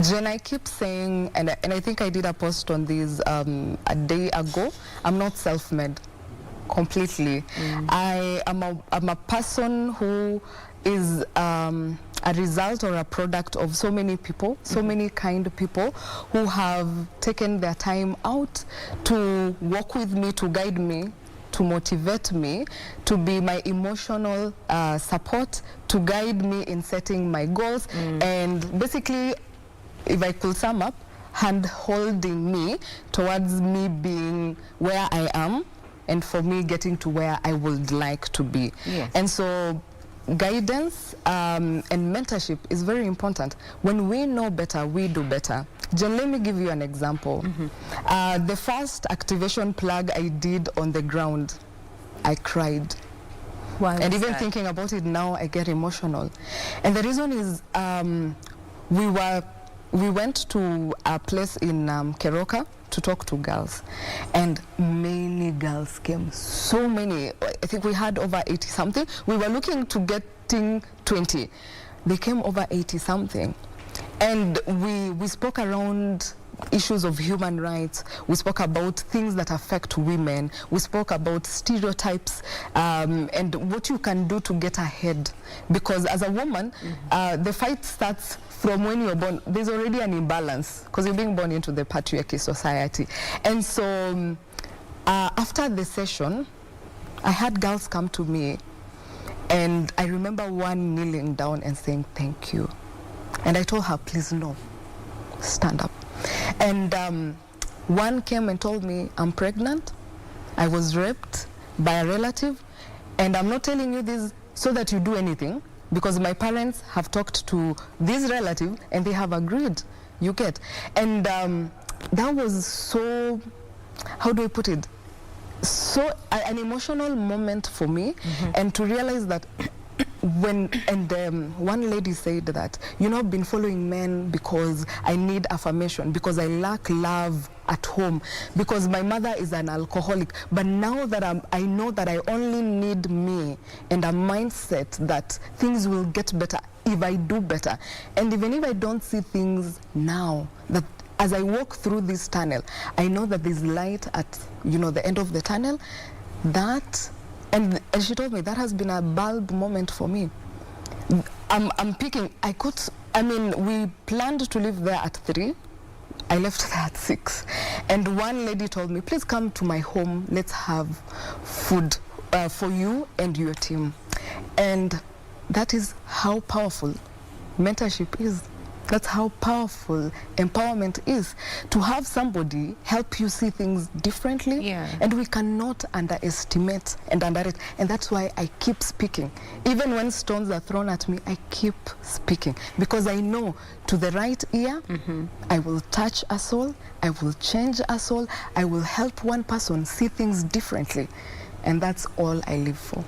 Jen, I keep saying, and I think I did a post on this a day ago, I'm not self-made completely. I'm a person who is a result or a product of so many people, so many kind people who have taken their time out to walk with me, to guide me, to motivate me, to be my emotional support, to guide me in setting my goals, and basically, if I could sum up, hand holding me towards me being where I am and for me getting to where I would like to be. Yes. And so guidance and mentorship is very important. When we know better, we do better. Jen, let me give you an example. The first activation plug I did on the ground, I cried. Why And was even that? thinking about it now, I get emotional. And the reason is we went to a place in Keroka to talk to girls, and many girls came, so many. I think we had over 80 something. We were looking to getting 20. They came over 80 something. And we spoke around issues of human rights. We spoke about things that affect women. We spoke about stereotypes and what you can do to get ahead. Because as a woman, the fight starts from when you're born. There's already an imbalance because you're being born into the patriarchy society. And so after the session, I had girls come to me, and I remember one kneeling down and saying, "Thank you." And I told her, "Please, no, stand up." And one came and told me, "I'm pregnant. I was raped by a relative, and I'm not telling you this so that you do anything, because my parents have talked to this relative and they have agreed." You get? And that was so, how do I put it? So an emotional moment for me, and to realize that one lady said that, I've been following men because I need affirmation, because I lack love at home, because my mother is an alcoholic. But now that I know that I only need me and a mindset that things will get better if I do better. And even if I don't see things now, that as I walk through this tunnel, I know that there's light at, the end of the tunnel. And she told me that has been a bulb moment for me. I'm picking, we planned to live there at 3. I left there at 6. And one lady told me, "Please come to my home, let's have food for you and your team." And that is how powerful mentorship is. That's how powerful empowerment is, to have somebody help you see things differently. Yeah. And we cannot underestimate and underrate. And that's why I keep speaking. Even when stones are thrown at me, I keep speaking. Because I know to the right ear, I will touch a soul, I will change a soul, I will help one person see things differently. And that's all I live for.